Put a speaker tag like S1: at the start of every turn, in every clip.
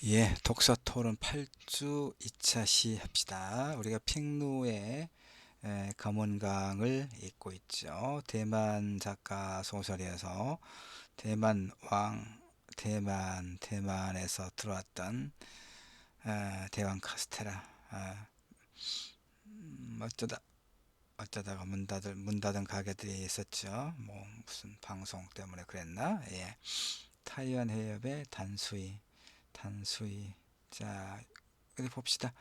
S1: 예, 독서 토론 8주 2차 시합시다. 우리가 핑루의 검은강을 읽고 있죠. 대만 작가 소설이어서 대만 왕, 대만에서 들어왔던 대왕 카스테라. 어쩌다가 문 닫은 가게들이 있었죠. 뭐 무슨 방송 때문에 그랬나? 예. 타이완 해협의 단수이. 자, 어디 봅시다.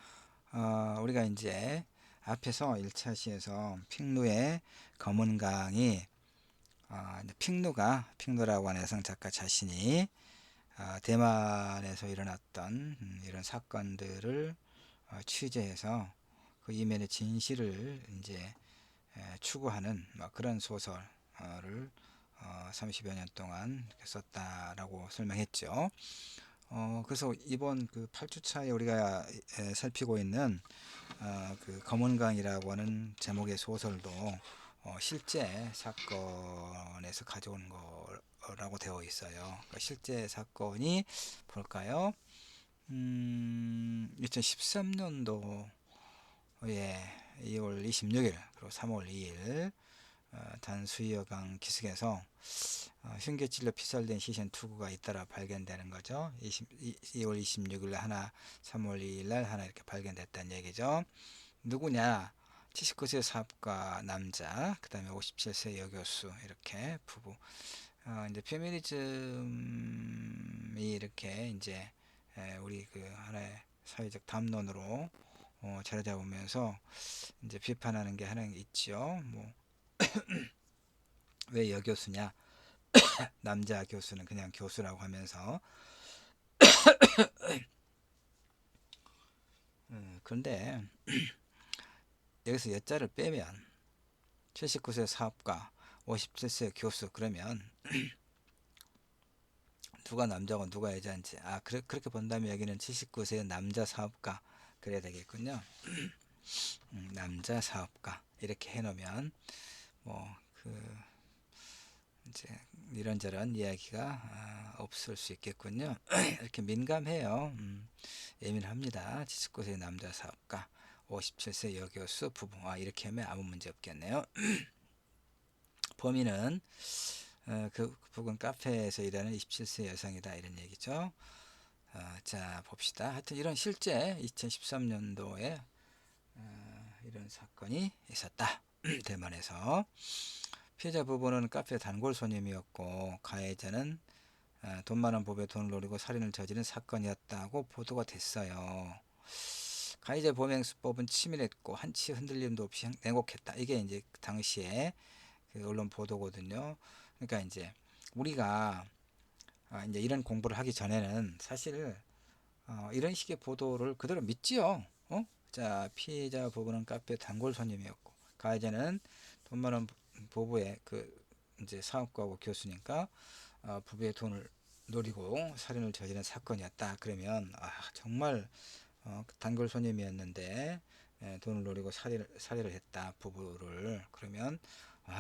S1: 우리가 이제 앞에서 1차 시에서 핑루의 검은강이 이제 핑루라고 하는 여성 작가 자신이 대만에서 일어났던 이런 사건들을 취재해서 그 이면의 진실을 이제 추구하는 그런 소설을 30여 년 동안 썼다라고 설명했죠. 그래서 이번 그 8주차에 우리가 살피고 있는 그 검은강이라고 하는 제목의 소설도 실제 사건에서 가져온 거라고 되어 있어요. 그러니까 실제 사건이 볼까요? 2013년도에 2월 26일 그리고 3월 2일 단수이여강 기슭에서 흉계찔려 피살된 시신 투구가 잇따라 발견되는 거죠. 2월 26일 하나, 3월 2일 날 하나 이렇게 발견됐다는 얘기죠. 누구냐? 79세 사업가 남자, 그 다음에 57세 여교수, 이렇게 부부. 이제 페미니즘이 이렇게 이제 우리 그 하나의 사회적 담론으로 자리 잡으면서 이제 비판하는 게 하나 있죠. 뭐 왜 여교수냐? 남자 교수는 그냥 교수라고 하면서 그런데 여기서 여자를 빼면 79세 사업가 57세 교수 그러면 누가 남자고 누가 여자인지 그렇게 본다면 여기는 79세 남자 사업가 그래야 되겠군요. 남자 사업가 이렇게 해놓으면 그 이제 이런저런 이야기가 없을 수 있겠군요. 이렇게 민감해요. 예민합니다. 79세 남자 사업가 57세 여교수 부부 이렇게 하면 아무 문제 없겠네요. 범인은 그 부근 카페에서 일하는 27세 여성이다 이런 얘기죠. 자 봅시다. 하여튼 이런 실제 2013년도에 이런 사건이 있었다. 대만에서 피해자 부부는 카페 단골 손님이었고 가해자는 돈 많은 법에 돈을 노리고 살인을 저지른 사건이었다고 보도가 됐어요. 가해자 범행 수법은 치밀했고 한치 흔들림도 없이 냉혹했다. 이게 이제 당시에 그 언론 보도거든요. 그러니까 이제 우리가 이제 이런 공부를 하기 전에는 사실 이런 식의 보도를 그대로 믿지요. 자, 피해자 부부는 카페 단골 손님이었고 가해자는 돈 많은 부부의 그 이제 사업가고 교수니까 부부의 돈을 노리고 살인을 저지른 사건이었다. 그러면 정말 단골 손님이었는데 돈을 노리고 살해를 했다 부부를. 그러면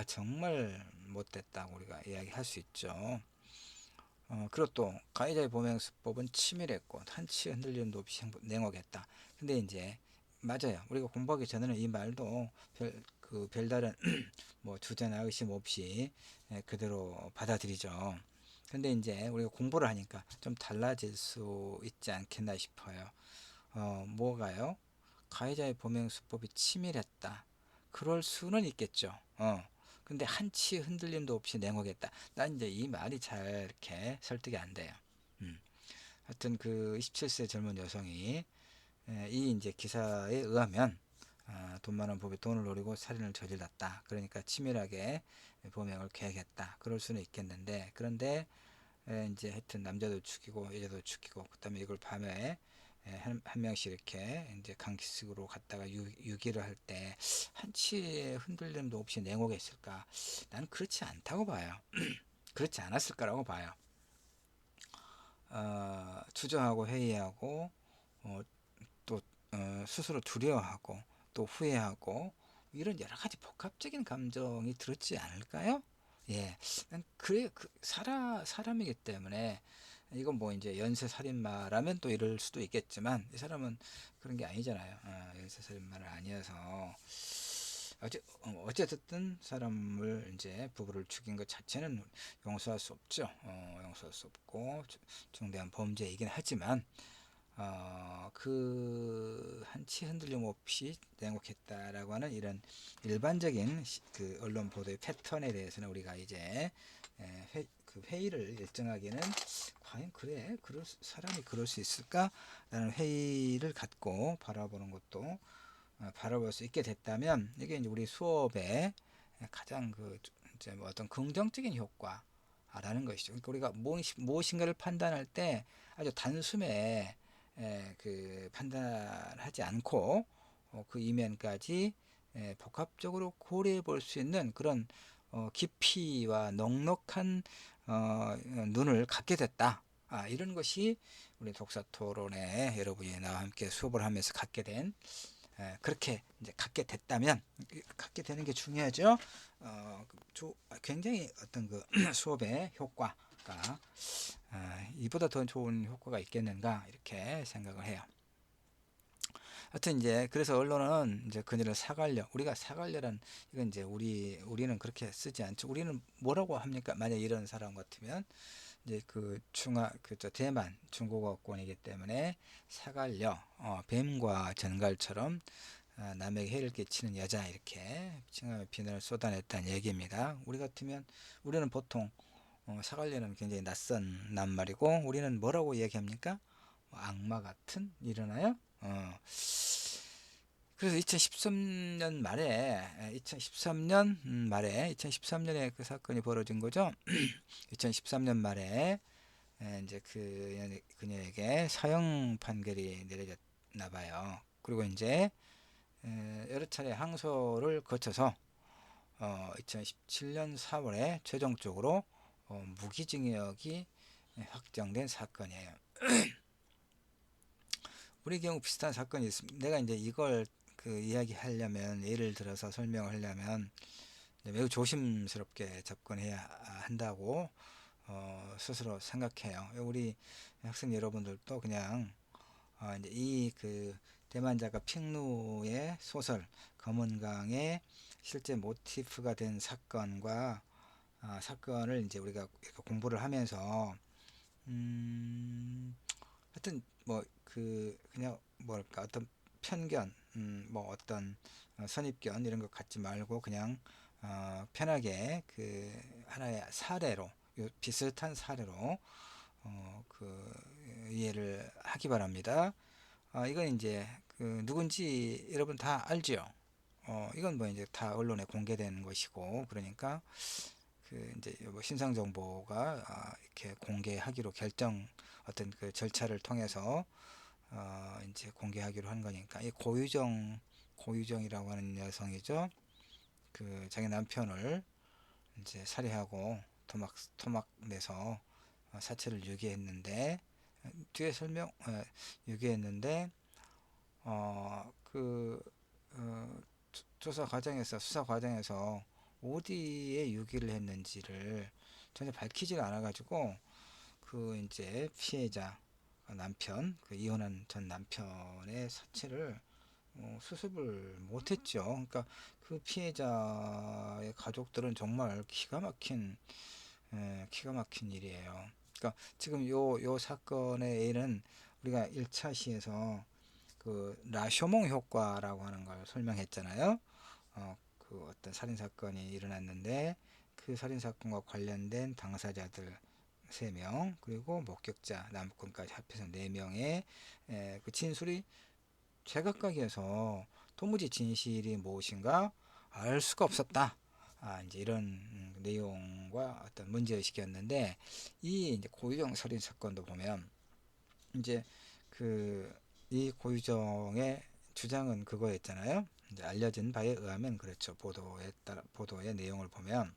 S1: 정말 못됐다고 우리가 이야기할 수 있죠. 그리고 또 가해자의 범행 수법은 치밀했고 한치 흔들림도 없이 냉혹했다. 근데 이제 맞아요. 우리가 공부하기 전에는 이 말도 별다른 뭐 주제나 의심 없이 그대로 받아들이죠. 근데 이제 우리가 공부를 하니까 좀 달라질 수 있지 않겠나 싶어요. 뭐가요? 가해자의 범행 수법이 치밀했다. 그럴 수는 있겠죠. 근데 한치 흔들림도 없이 냉혹했다. 난 이제 이 말이 잘 이렇게 설득이 안 돼요. 음. 하여튼 그 27세 젊은 여성이 이 이제 기사에 의하면 돈 많은 법에 돈을 노리고 살인을 저질렀다. 그러니까 치밀하게 범행을 계획했다. 그럴 수는 있겠는데 그런데 이제 하여튼 남자도 죽이고 여자도 죽이고 그다음에 이걸 밤에 한 명씩 이렇게 이제 강기슭으로 갔다가 유기를 할 때 한치의 흔들림도 없이 냉혹했을까? 난 그렇지 않다고 봐요. 그렇지 않았을 거라고 봐요. 주저하고 회의하고 어, 또 스스로 두려워하고 또 후회하고 이런 여러 가지 복합적인 감정이 들었지 않을까요? 예, 난 그래 사람이기 때문에 이건 뭐 이제 연쇄살인마라면 또 이럴 수도 있겠지만 이 사람은 그런 게 아니잖아요. 연쇄살인마는 아니어서 어쨌든 사람을 이제 부부를 죽인 것 자체는 용서할 수 없죠. 용서할 수 없고 중대한 범죄이긴 하지만 그 한치 흔들림 없이 냉혹했다라고 하는 이런 일반적인 그 언론 보도의 패턴에 대해서는 우리가 이제 그 회의를 일정하게는 과연 그래 사람이 그럴 수 있을까라는 회의를 갖고 바라보는 것도 바라볼 수 있게 됐다면 이게 이제 우리 수업의 가장 그 이제 뭐 어떤 긍정적인 효과라는 것이죠. 그러니까 우리가 무엇인가를 판단할 때 아주 단숨에 그 판단하지 않고 그 이면까지 복합적으로 고려해 볼 수 있는 그런 깊이와 넉넉한 눈을 갖게 됐다. 이런 것이 우리 독서 토론에 여러분이 나와 함께 수업을 하면서 갖게 된 그렇게 이제 갖게 됐다면 갖게 되는 게 중요하죠. 굉장히 어떤 그 수업의 효과가 이보다 더 좋은 효과가 있겠는가 이렇게 생각을 해요. 하여튼 이제 그래서 언론은 이제 그녀를 사갈려 우리가 사갈려란 이건 이제 우리는 그렇게 쓰지 않죠. 우리는 뭐라고 합니까? 만약 이런 사람 같으면 이제 그 그저 대만 중국어권이기 때문에 사갈려 뱀과 전갈처럼 남에게 해를 끼치는 여자 이렇게 칭함의 비난을 쏟아냈다는 얘기입니다. 우리 같으면 우리는 보통 사갈려는 굉장히 낯선 낱말이고 우리는 뭐라고 얘기합니까? 악마 같은 일어나요? 그래서 2013년 말에 2013년에 그 사건이 벌어진 거죠. 2013년 말에 이제 그녀에게 사형 판결이 내려졌나 봐요. 그리고 이제 여러 차례 항소를 거쳐서 2017년 4월에 최종적으로 무기징역이 확정된 사건이에요. 우리 경우 비슷한 사건이 있습니다. 내가 이제 이걸 그 이야기하려면 예를 들어서 설명을 하려면 매우 조심스럽게 접근해야 한다고 스스로 생각해요. 우리 학생 여러분들도 그냥 이제 이 그 대만 작가 핑루의 소설 검은강의 실제 모티프가 된 사건과 사건을 이제 우리가 공부를 하면서 하여튼 뭐 그냥 뭐랄까 어떤 편견 뭐 어떤 선입견 이런 것 갖지 말고 그냥 편하게 그 하나의 사례로 비슷한 사례로 그 이해를 하기 바랍니다. 이건 이제 그 누군지 여러분 다 알죠? 이건 뭐 이제 다 언론에 공개된 것이고 그러니까 그 이제 뭐 신상 정보가 이렇게 공개하기로 어떤 그 절차를 통해서 이제 공개하기로 한 거니까 이 고유정이라고 하는 여성이죠. 그 자기 남편을 이제 살해하고 토막 내서 사체를 유기했는데 뒤에 유기했는데 그 조사 과정에서 수사 과정에서 어디에 유기를 했는지를 전혀 밝히지가 않아 가지고 그 이제 피해자 남편 그 이혼한 전 남편의 사체를 수습을 못했죠. 그러니까 그 피해자의 가족들은 정말 기가 막힌 일이에요. 그러니까 지금 요 사건의 A는 우리가 1차 시에서 그 라쇼몽 효과라고 하는 걸 설명했잖아요. 그 어떤 살인 사건이 일어났는데 그 살인 사건과 관련된 당사자들 3명 그리고 목격자 남편까지 합해서 4명의 그 진술이 제각각이어서 도무지 진실이 무엇인가 알 수가 없었다. 이제 이런 내용과 어떤 문제의식이었는데 이 이제 고유정 살인 사건도 보면 이제 그 이 고유정의 주장은 그거였잖아요. 이제 알려진 바에 의하면 그렇죠. 보도의 내용을 보면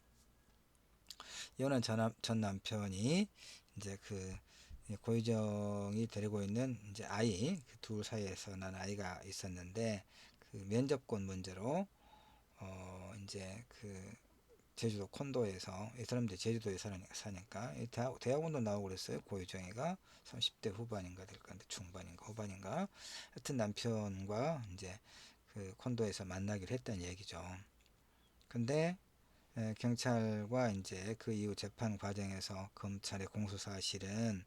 S1: 이혼한 전 남편이 이제 그 고유정이 데리고 있는 이제 아이 그 둘 사이에서 난 아이가 있었는데 그 면접권 문제로 이제 그 제주도 콘도에서, 이 사람들이 제주도에 사니까 대학원도 나오고 그랬어요. 고유정이가 30대 후반인가 될 건데, 중반인가 후반인가, 하여튼 남편과 이제 그 콘도에서 만나기로 했다는 얘기죠. 근데 경찰과 이제 그 이후 재판 과정에서 검찰의 공소 사실은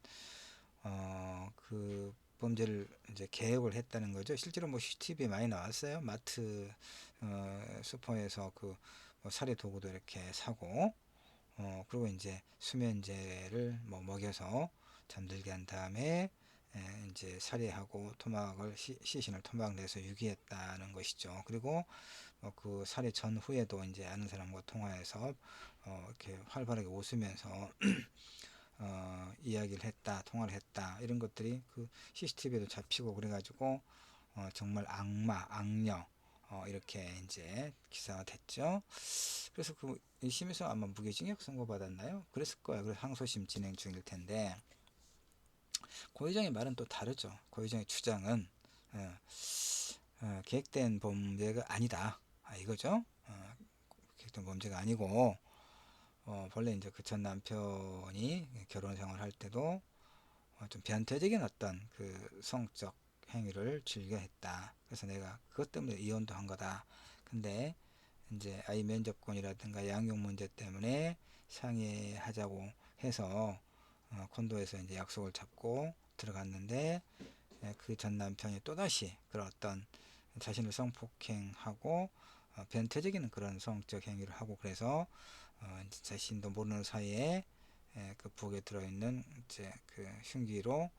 S1: 그 범죄를 이제 계획을 했다는 거죠. 실제로 뭐 CCTV 많이 나왔어요. 마트, 슈퍼에서 뭐 살해 도구도 이렇게 사고, 그리고 이제 수면제를 뭐 먹여서 잠들게 한 다음에 이제 살해하고 시신을 토막 내서 유기했다는 것이죠. 그리고 그 살해 전후에도 이제 아는 사람과 통화해서 이렇게 활발하게 웃으면서 이야기를 했다, 통화를 했다, 이런 것들이 그 CCTV에도 잡히고 그래가지고 정말 악마, 악녀, 이렇게 이제 기사가 됐죠. 그래서 그 1심에서 아마 무기징역 선고받았나요? 그랬을 거예요. 그래서 항소심 진행 중일 텐데, 고의정의 말은 또 다르죠. 고의정의 주장은 계획된 범죄가 아니다, 이거죠. 계획된 범죄가 아니고, 본래 이제 그 전 남편이 결혼 생활할 때도 좀 변태적인 어떤 그 성적 행위를 즐겨 했다. 그래서 내가 그것 때문에 이혼도 한 거다. 근데 이제 아이 면접권이라든가 양육 문제 때문에 상의하자고 해서 콘도에서 이제 약속을 잡고 들어갔는데, 그 전 남편이 또다시 그런 어떤 자신을 성폭행하고 변태적인 그런 성적 행위를 하고, 그래서 이제 자신도 모르는 사이에 그 부엌에 들어있는 이제 그 흉기로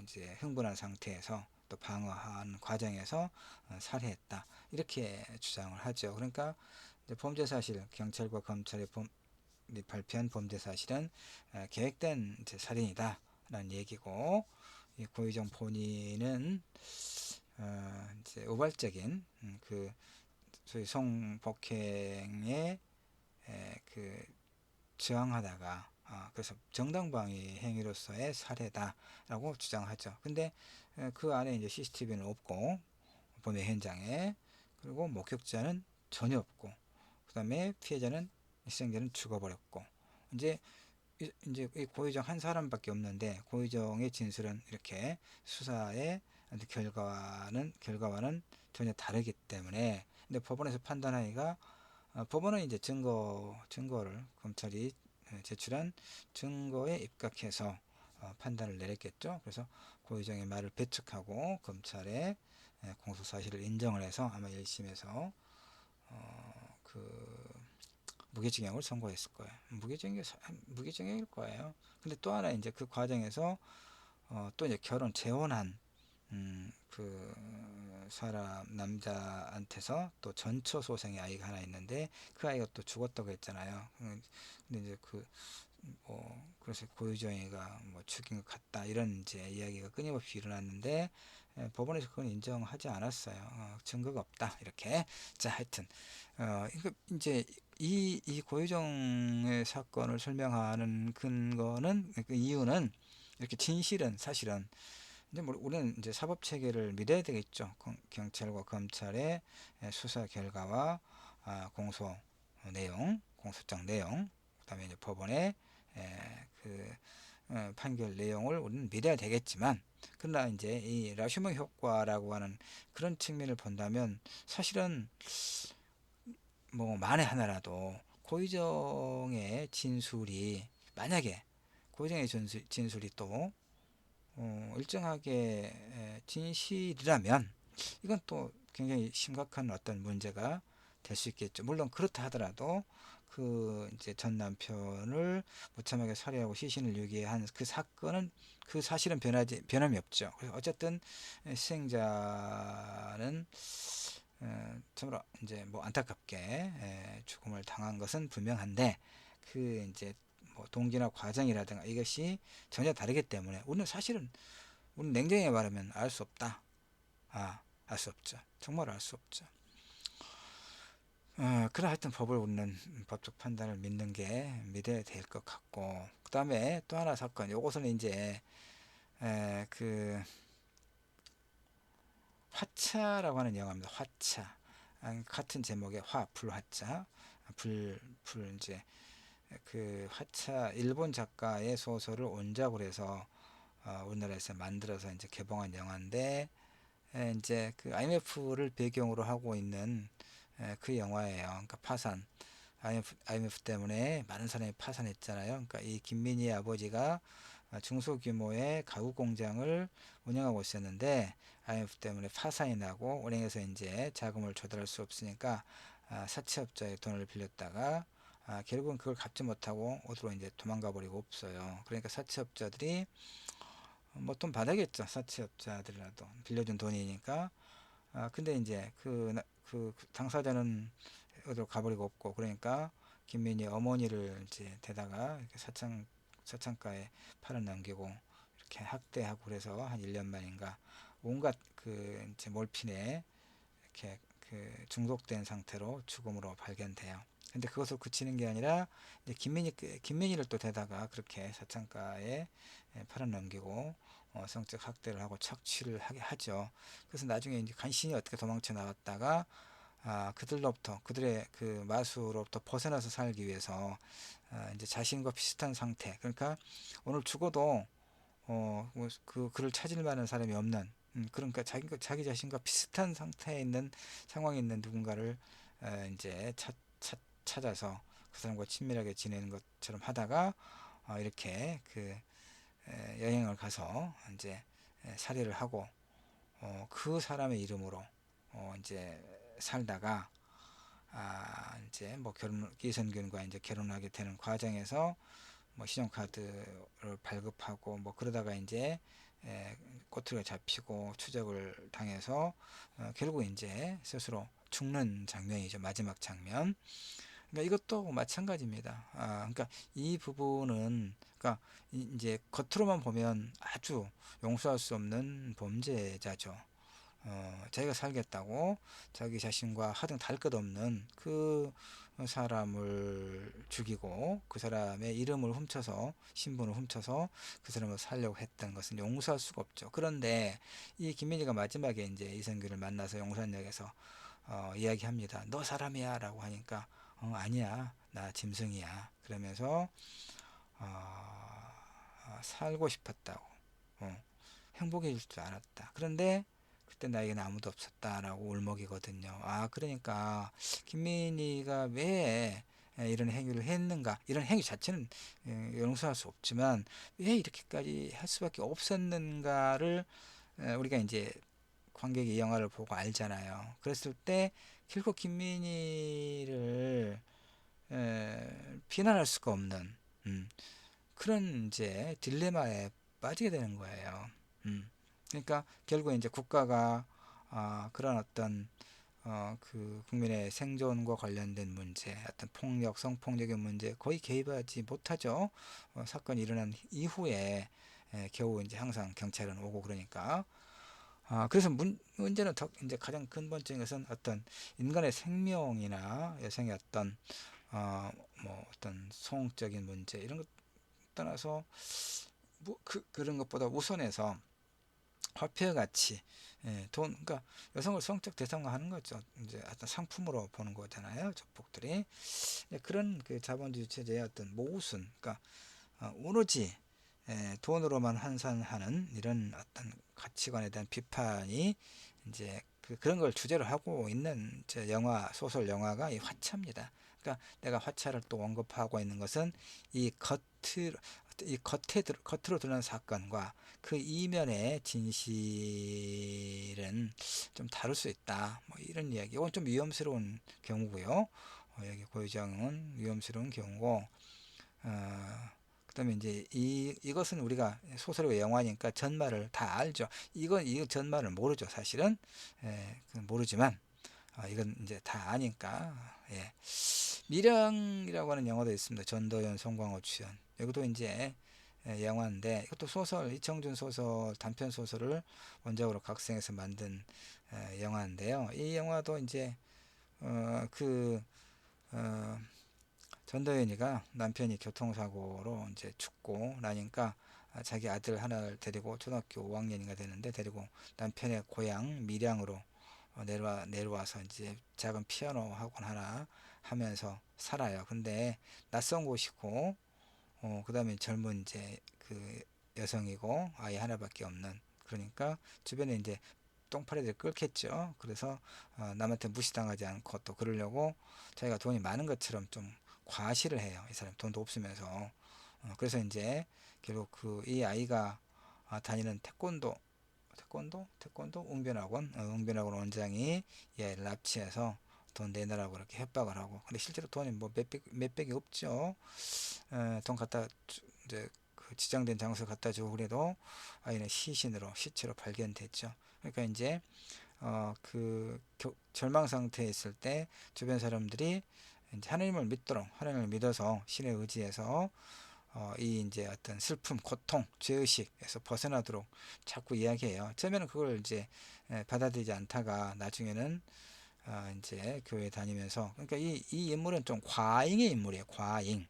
S1: 이제 흥분한 상태에서 또 방어하는 과정에서 살해했다, 이렇게 주장을 하죠. 그러니까 이제 범죄 사실, 경찰과 검찰이 발표한 범죄 사실은 계획된 이제 살인이다라는 얘기고, 이 고의정 본인은 이제 우발적인 그 소위 성폭행에 그 저항하다가 그래서 정당방위 행위로서의 살해다라고 주장하죠. 근데 그 안에 이제 CCTV는 없고, 범행 현장에, 그리고 목격자는 전혀 없고, 그다음에 피해자는, 희생자는 죽어버렸고, 이제 이제 이 고의정 한 사람밖에 없는데, 고의정의 진술은 이렇게 수사의 결과와는 전혀 다르기 때문에, 근데 법원에서 판단하기가, 법원은 이제 증거를 검찰이 제출한 증거에 입각해서 판단을 내렸겠죠. 그래서 고의정의 말을 배척하고 검찰의 공소 사실을 인정을 해서 아마 1심에서 그 무기징역을 선고했을 거예요. 무기징역일 거예요. 근데 또 하나 이제 그 과정에서 또 이제 재혼한 그 사람 남자한테서 또 전처소생의 아이가 하나 있는데, 그 아이가 또 죽었다고 했잖아요. 근데 이제 그래서 고유정이가 뭐 죽인 것 같다, 이런 이제 이야기가 끊임없이 일어났는데, 법원에서 그건 인정하지 않았어요. 증거가 없다, 이렇게. 자, 하여튼 이제 이 고유정의 사건을 설명하는 근거는, 그 이유는, 이렇게 진실은, 사실은 이제 우리는 이제 사법 체계를 믿어야 되겠죠. 경찰과 검찰의 수사 결과와 공소 내용, 공소장 내용, 그다음에 이제 법원의 그 판결 내용을 우리는 믿어야 되겠지만, 그러나 이제 이 라슈먼 효과라고 하는 그런 측면을 본다면, 사실은 뭐 만에 하나라도 고의정의 진술이, 만약에 고의정의 진술이 또 일정하게 진실이라면, 이건 또 굉장히 심각한 어떤 문제가 될 수 있겠죠. 물론 그렇다 하더라도 그 이제 전 남편을 무참하게 살해하고 시신을 유기한 그 사건은, 그 사실은 변함이 없죠. 그래서 어쨌든 희생자는 참으로 이제 뭐 안타깝게 죽음을 당한 것은 분명한데, 그 이제 뭐 동기나 과정이라든가 이것이 전혀 다르기 때문에, 우리는 냉정히 말하면 알 수 없다. 알 수 없죠. 정말 알 수 없죠. 그래, 하여튼 법을 우리는 법적 판단을 믿어야 될 것 같고, 그 다음에 또 하나 사건, 요것은 이제 그 화차라고 하는 영화입니다. 화차. 같은 제목의 화, 불화자. 이제 그 화차 일본 작가의 소설을 원작으로 해서 우리나라에서 만들어서 이제 개봉한 영화인데, 이제 그 IMF를 배경으로 하고 있는 그 영화예요. 그러니까 파산, IMF 때문에 많은 사람이 파산했잖아요. 그러니까 이 김민희의 아버지가 중소규모의 가구 공장을 운영하고 있었는데 IMF 때문에 파산이 나고 은행에서 이제 자금을 조달할 수 없으니까 사채업자의 돈을 빌렸다가 결국은 그걸 갚지 못하고 어디로 이제 도망가 버리고 없어요. 그러니까 사채업자들이 뭐 돈 받아야겠죠. 사채업자들이라도 빌려준 돈이니까. 근데 이제 그 당사자는 어디로 가버리고 없고, 그러니까 김민희 어머니를 이제 대다가 이렇게 사창가에 팔아 넘기고 이렇게 학대하고, 그래서 한 1년 만인가 온갖 그 이제 몰핀에 이렇게 그 중독된 상태로 죽음으로 발견돼요. 근데 그것을 그치는 게 아니라 이제 김민희를 또 대다가 그렇게 사창가에 팔아 넘기고 성적 학대를 하고 착취를 하게 하죠. 그래서 나중에 이제 간신히 어떻게 도망쳐 나왔다가 그들로부터, 그들의 그 마수로부터 벗어나서 살기 위해서 이제 자신과 비슷한 상태, 그러니까 오늘 죽어도 뭐 그를 찾을 만한 사람이 없는, 그러니까 자기 자신과 비슷한 상태에 있는 상황에 있는 누군가를 이제 찾아서 그 사람과 친밀하게 지내는 것처럼 하다가 이렇게 그 여행을 가서 이제 살해를 하고 그 사람의 이름으로 이제 살다가 이제 뭐 이선균과 이제 결혼하게 되는 과정에서 뭐 신용카드를 발급하고 뭐 그러다가 이제 꼬투리가 잡히고 추적을 당해서 결국 이제 스스로 죽는 장면이죠. 마지막 장면. 그러니까 이것도 마찬가지입니다. 그러니까 이 부분은, 그러니까 이제 겉으로만 보면 아주 용서할 수 없는 범죄자죠. 자기가 살겠다고 자기 자신과 하등 다를 것 없는 그 사람을 죽이고 그 사람의 이름을 훔쳐서, 신분을 훔쳐서 그 사람을 살려고 했던 것은 용서할 수가 없죠. 그런데 이 김민희가 마지막에 이제 이성규를 만나서 용산역에서 이야기합니다. 너 사람이야 라고 하니까 아니야, 나 짐승이야 그러면서 살고 싶었다고, 행복해질 줄 알았다. 그런데 그때 나에게는 아무도 없었다라고 울먹이거든요. 그러니까 김민희가 왜 이런 행위를 했는가? 이런 행위 자체는 용서할 수 없지만 왜 이렇게까지 할 수밖에 없었는가를 우리가 이제 관객이 이 영화를 보고 알잖아요. 그랬을 때 결국 김민희를 비난할 수가 없는 그런 이제 딜레마에 빠지게 되는 거예요. 그러니까 결국 이제 국가가 그런 어떤 그 국민의 생존과 관련된 문제, 어떤 폭력, 성폭력의 문제 거의 개입하지 못하죠. 사건이 일어난 이후에 겨우 이제 항상 경찰은 오고 그러니까. 그래서 문제는 더 이제 가장 근본적인 것은 어떤 인간의 생명이나 여성의 어떤 뭐 어떤 성적인 문제 이런 것 떠나서 뭐 그런 것보다 우선해서 화폐 가치, 돈, 그러니까 여성을 성적 대상화하는 거죠. 이제 어떤 상품으로 보는 거잖아요. 조폭들이. 그런 그 자본주의 체제의 어떤 모순, 그러니까 오로지 돈으로만 환산하는 이런 어떤 가치관에 대한 비판이 이제 그런 걸 주제로 하고 있는 소설 영화가 이 화차입니다. 그러니까 내가 화차를 또 언급하고 있는 것은 이 겉으로 드러난 사건과 그 이면의 진실은 좀 다를 수 있다. 뭐 이런 이야기. 이건 좀 위험스러운 경우고요. 여기 고유정은 위험스러운 경우고, 그다음에 이제 이것은 우리가 소설이고 영화니까 전말을 다 알죠. 이 전말을 모르죠, 사실은. 모르지만 이건 이제 다 아니까. 예. 미령이라고 하는 영화도 있습니다. 전도연, 송광호 주연. 이것도 이제 영화인데, 이것도 소설, 이청준 소설, 단편 소설을 원작으로 각색해서 만든 영화인데요. 이 영화도 이제 그 전도연이가 남편이 교통사고로 이제 죽고 나니까 자기 아들 하나를 데리고 초등학교 5학년인가 되는데 데리고 남편의 고향 밀양으로 내려와서 이제 작은 피아노 학원 하나 하면서 살아요. 근데 낯선 곳이고 그 다음에 젊은 이제 그 여성이고 아이 하나밖에 없는, 그러니까 주변에 이제 똥파리들 끓겠죠. 그래서 남한테 무시당하지 않고 또 그러려고 자기가 돈이 많은 것처럼 좀 과시를 해요. 이 사람 돈도 없으면서. 그래서 이제 결국 그 이 아이가 다니는 태권도 웅변학원 원장이 이 아이를 납치해서 돈 내놔라고 그렇게 협박을 하고, 근데 실제로 돈이 뭐 몇백이 없죠. 돈 갖다 이제 그 지정된 장소 갖다 주고 그래도 아이는 시체로 발견됐죠. 그러니까 이제 절망 상태에 있을 때 주변 사람들이 이제 하나님을 믿어서 신의 의지에서 이 이제 어떤 슬픔, 고통, 죄의식에서 벗어나도록 자꾸 이야기해요. 처음에는 그걸 이제 받아들이지 않다가 나중에는 이제 교회 다니면서, 그러니까 이 인물은 좀 과잉의 인물이에요. 과잉.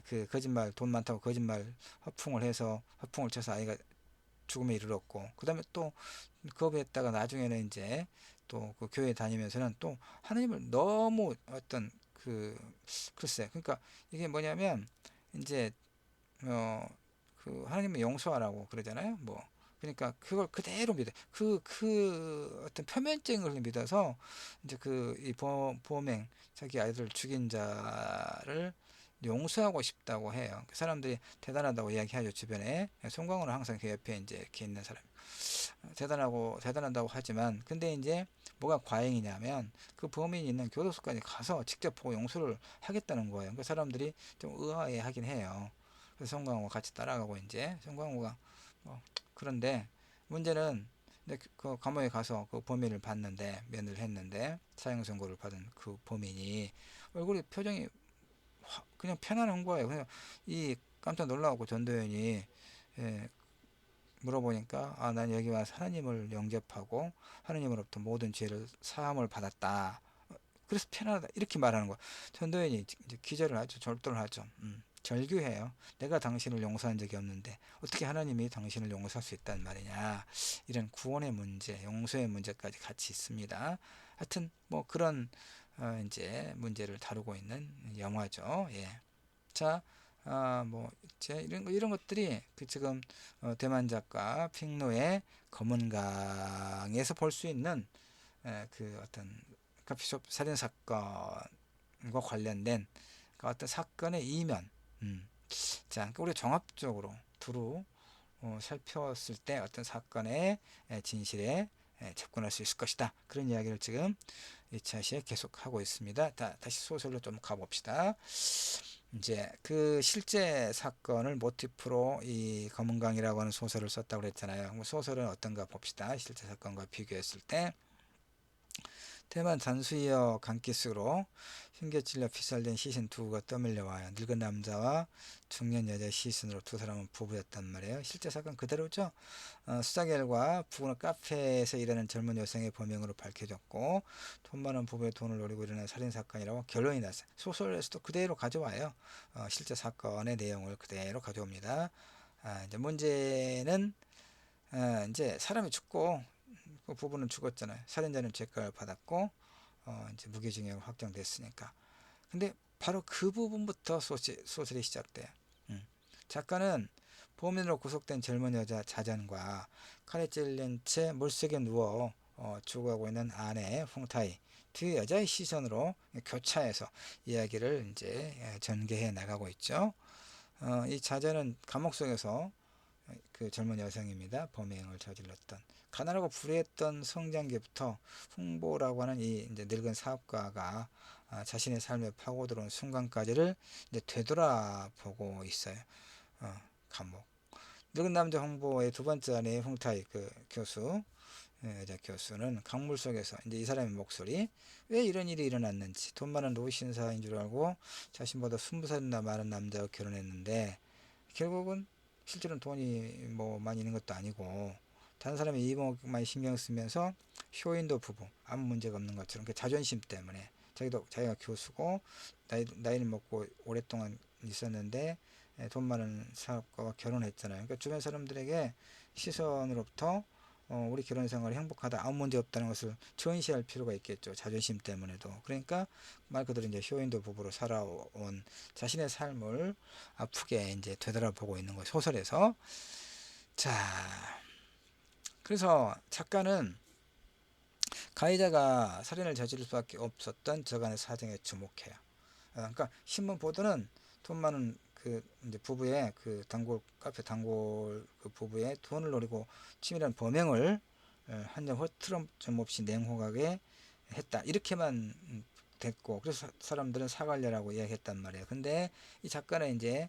S1: 그 거짓말, 돈 많다고 거짓말 허풍을 쳐서 아이가 죽음에 이르렀고, 그 다음에 또 거부했다가 나중에는 이제 또 그 교회 다니면서는 또 하나님을 너무 어떤 글쎄, 그러니까 이게 뭐냐면 이제 그 하나님을 용서하라고 그러잖아요. 뭐 그러니까 그걸 그대로 믿어. 그 어떤 표면적인 걸 믿어서 이제 이 범행, 자기 아이들 죽인 자를 용서하고 싶다고 해요. 그 사람들이 대단하다고 이야기하죠, 주변에. 송광호는 항상 그 옆에 이제 이렇게 있는 사람. 대단하다고 하지만, 근데 이제 뭐가 과잉이냐면 그 범인이 있는 교도소까지 가서 직접 보고 용서를 하겠다는 거예요. 그 사람들이 좀 의아해 하긴 해요. 그래서 송강호가 같이 따라가고, 이제 송강호가 그런데 문제는 그 감옥에 가서 그 범인을 봤는데, 면을 했는데 사형 선고를 받은 그 범인이 얼굴이 표정이 그냥 편안한 거예요. 그냥 이 깜짝 놀라고 전도연이 물어보니까 난 여기 와서 하나님을 영접하고 하나님으로부터 모든 죄를 사함을 받았다. 그래서 편하다 이렇게 말하는 거야. 전도연이 이제 기절을 하죠. 절도를 하죠. 절규해요. 내가 당신을 용서한 적이 없는데 어떻게 하나님이 당신을 용서할 수 있단 말이냐. 이런 구원의 문제, 용서의 문제까지 같이 있습니다. 하여튼 뭐 그런 이제 문제를 다루고 있는 영화죠. 예. 자, 뭐 이제 이런 것들이 그 지금 대만 작가 핑노의 검은 강에서 볼 수 있는 그 어떤 커피숍 살인 사건과 관련된 그 어떤 사건의 이면. 자, 그러니까 우리 종합적으로 두루 살펴봤을 때 어떤 사건의 진실에 접근할 수 있을 것이다. 그런 이야기를 지금 2차 시에 계속하고 있습니다. 다시 소설로 좀 가봅시다. 이제 그 실제 사건을 모티프로 이 검은강이라고 하는 소설을 썼다고 그랬잖아요. 소설은 어떤가 봅시다. 실제 사건과 비교했을 때 대만 단수이어 강기 속으로 흉겨 찔려 피살된 시신 두가 떠밀려와요. 늙은 남자와 중년 여자의 시신으로 두 사람은 부부였단 말이에요. 실제 사건 그대로죠. 수사결과 부부는 카페에서 일하는 젊은 여성의 범행으로 밝혀졌고 돈 많은 부부의 돈을 노리고 일어난 살인사건이라고 결론이 났어요. 소설에서도 그대로 가져와요. 실제 사건의 내용을 그대로 가져옵니다. 이제 문제는 이제 사람이 죽고 그 부부는 죽었잖아요. 살인자는 죄가를 받았고 이제 무기징역이 확정됐으니까. 근데 바로 그 부분부터 소설이 시작돼요. 작가는 범인으로 구속된 젊은 여자 자전과 칼에 찔린 채 물속에 누워 죽어가고 있는 아내 홍타이 두 여자의 시선으로 교차해서 이야기를 이제 전개해 나가고 있죠. 이 자전은 감옥 속에서 그 젊은 여성입니다. 범행을 저질렀던 가난하고 불의했던 성장기부터 홍보라고 하는 이 이제 늙은 사업가가 자신의 삶에 파고들어온 순간까지를 이제 되돌아보고 있어요. 감옥. 늙은 남자 홍보의 두 번째 아내 홍타이 그 교수, 여자 교수는 강물 속에서 이제 이 사람의 목소리, 왜 이런 일이 일어났는지, 돈 많은 로신사인 줄 알고 자신보다 20살이나 많은 남자와 결혼했는데 결국은 실제로는 돈이 뭐 많이 있는 것도 아니고 다른 사람의 이목만 신경 쓰면서 쇼윈도 부부 아무 문제가 없는 것처럼 그 자존심 때문에 자기가 교수고 나이를 먹고 오랫동안 있었는데 돈 많은 사업가와 결혼했잖아요. 그러니까 주변 사람들에게 시선으로부터 우리 결혼 생활이 행복하다, 아무 문제 없다는 것을 전시할 필요가 있겠죠. 자존심 때문에도. 그러니까 말 그대로 이제 효인도 부부로 살아온 자신의 삶을 아프게 이제 되돌아보고 있는 거 소설에서. 자, 그래서 작가는 가해자가 살인을 저지를 수밖에 없었던 저간의 사정에 주목해요. 그러니까 신문 보도는 돈 많은 그 이제 부부의 그 단골 카페 단골 그 부부의 돈을 노리고 치밀한 범행을 한 점 허투름 없이 냉혹하게 했다, 이렇게만 됐고, 그래서 사람들은 사과하려고 이야기했단 말이에요. 근데 이 작가는 이제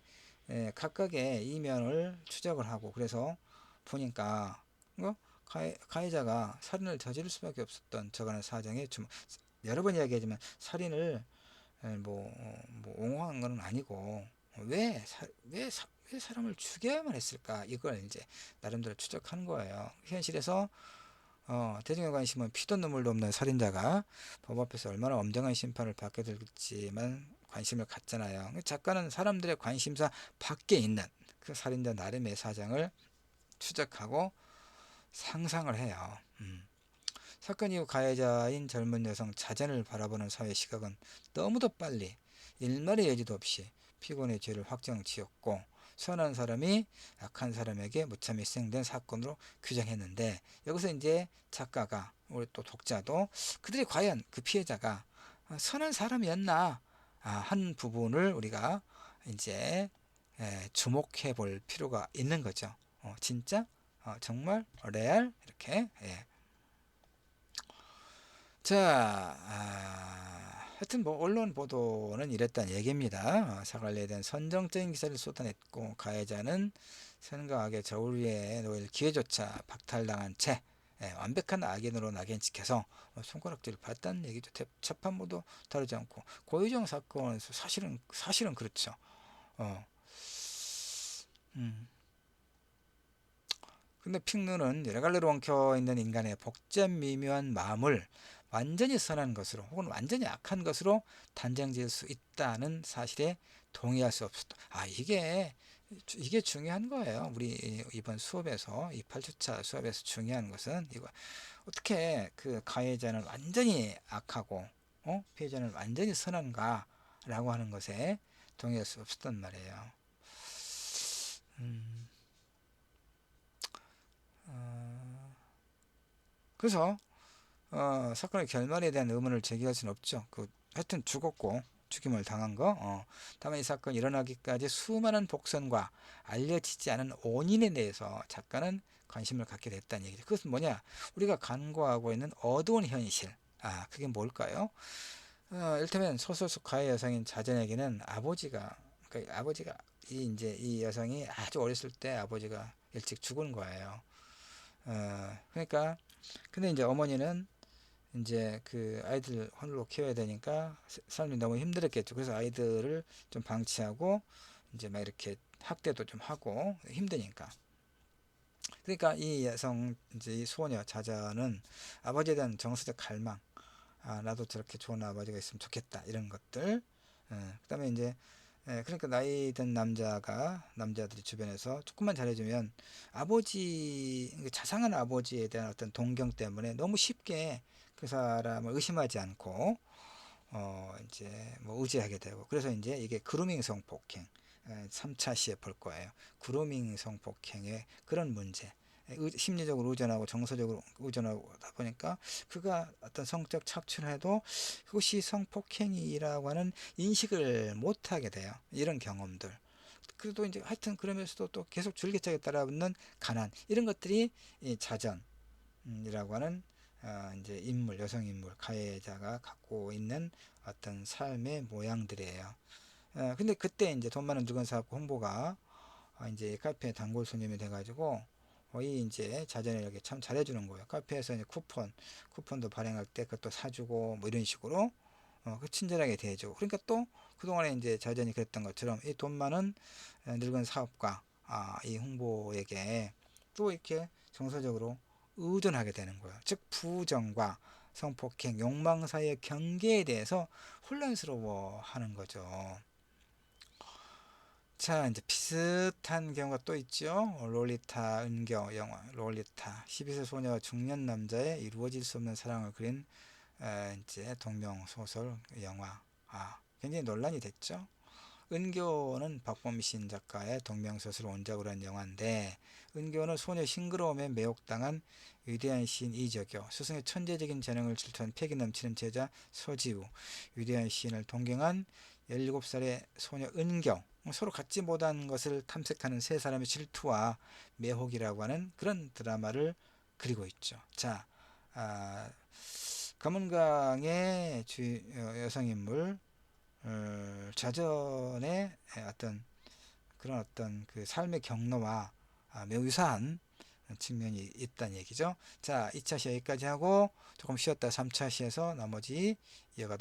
S1: 각각의 이면을 추적을 하고, 그래서 보니까 가해자가 살인을 저지를 수밖에 없었던 저간의 사정에 좀, 여러 번 이야기하지만 살인을 옹호한 건 아니고, 왜 사람을 죽여야만 했을까, 이걸 이제 나름대로 추적하는 거예요. 현실에서 대중의 관심은 피도 눈물도 없는 살인자가 법 앞에서 얼마나 엄정한 심판을 받게 될지만 관심을 갖잖아요. 작가는 사람들의 관심사 밖에 있는 그 살인자 나름의 사정을 추적하고 상상을 해요. 사건 이후 가해자인 젊은 여성 자전을 바라보는 사회 시각은 너무도 빨리 일말의 여지도 없이 피고인의 죄를 확정 지었고, 선한 사람이 악한 사람에게 무참히 희생된 사건으로 규정했는데, 여기서 이제 작가가, 우리 또 독자도 그들이 과연 그 피해자가 선한 사람이었나 한 부분을 우리가 이제 주목해 볼 필요가 있는 거죠. 진짜 정말 레알 이렇게. 자, 하여튼 언론 보도는 이랬다는 얘기입니다. 사관리에 대한 선정적인 기사를 쏟아냈고, 가해자는 선과악의 저울 위에 놓일 기회조차 박탈당한 채 완벽한 악인으로 낙인찍혀서 손가락질을 받았다는 얘기죠. 재판부도 다르지 않고 고의정 사건에서 사실은 그렇죠. 어, 음. 근데 픽누는 여러 갈래로 엉켜있는 인간의 복잡 미묘한 마음을 완전히 선한 것으로 혹은 완전히 악한 것으로 단정지을 수 있다는 사실에 동의할 수 없었다. 이게 중요한 거예요. 우리 이번 수업에서, 이 8주차 수업에서 중요한 것은 이거, 어떻게 그 가해자는 완전히 악하고 피해자는 완전히 선한가 라고 하는 것에 동의할 수 없었단 말이에요. 음, 어, 그래서 사건의 결말에 대한 의문을 제기할 수는 없죠. 하여튼 죽었고 죽임을 당한 거. 다만 이 사건이 일어나기까지 수많은 복선과 알려지지 않은 원인에 대해서 작가는 관심을 갖게 됐다는 얘기죠. 그것은 뭐냐? 우리가 간과하고 있는 어두운 현실. 그게 뭘까요? 이를테면 소설 속 가해 여성인 자전에게는 아버지가 이 여성이 아주 어렸을 때 아버지가 일찍 죽은 거예요. 그러니까 근데 이제 어머니는 이제 그 아이들 홀로 키워야 되니까 삶이 너무 힘들었겠죠. 그래서 아이들을 좀 방치하고 이제 막 이렇게 학대도 좀 하고 힘드니까. 그러니까 이 여성, 이제 이 소녀 자자는 아버지에 대한 정서적 갈망, 나도 저렇게 좋은 아버지가 있으면 좋겠다, 이런 것들. 그다음에 이제 그러니까 나이 든 남자들이 주변에서 조금만 잘해주면 자상한 아버지에 대한 어떤 동경 때문에 너무 쉽게 그 사람을 의심하지 않고 이제 뭐 의지하게 되고, 그래서 이제 이게 그루밍 성폭행, 3차 시에 볼 거예요. 그루밍 성폭행의 그런 문제, 심리적으로 의존하고 정서적으로 의존하고 하다 보니까 그가 어떤 성적 착취를 해도 그것이 성폭행이라고 하는 인식을 못하게 돼요. 이런 경험들. 그래도 이제 하여튼 그러면서도 또 계속 줄기차게 따라붙는 가난, 이런 것들이 이 자전이라고 하는 이제 여성 인물, 가해자가 갖고 있는 어떤 삶의 모양들이에요. 근데 그때 이제 돈 많은 물건 사고 홍보가 이제 카페 단골 손님이 돼가지고 이 이제 자전에게 참 잘해주는 거예요. 카페에서 이제 쿠폰도 발행할 때 그것도 사주고 뭐 이런 식으로 친절하게 대해주고. 그러니까 또 그동안에 이제 자전이 그랬던 것처럼 이 돈 많은 늙은 사업가, 이 홍보에게 또 이렇게 정서적으로 의존하게 되는 거예요. 즉 부정과 성폭행, 욕망 사이의 경계에 대해서 혼란스러워하는 거죠. 자, 이제 비슷한 경우가 또 있죠. 롤리타 은교 영화 롤리타 12세 소녀와 중년 남자의 이루어질 수 없는 사랑을 그린 이제 동명 소설 영화. 굉장히 논란이 됐죠. 은교는 박범 시인 작가의 동명소설을 원작으로 한 영화인데, 은교는 소녀 싱그러움에 매혹당한 위대한 시인 이적요, 스승의 천재적인 재능을 질투한 패기 넘치는 제자 서지우, 위대한 시인을 동경한 17살의 소녀 은경, 서로 갖지 못한 것을 탐색하는 세 사람의 질투와 매혹이라고 하는 그런 드라마를 그리고 있죠. 자, 검은강의 여성인물 자전의 어떤 그런 어떤 그 삶의 경로와 매우 유사한 측면이 있다는 얘기죠. 자, 2차 시 여기까지 하고 조금 쉬었다 3차 시에서 나머지 이어가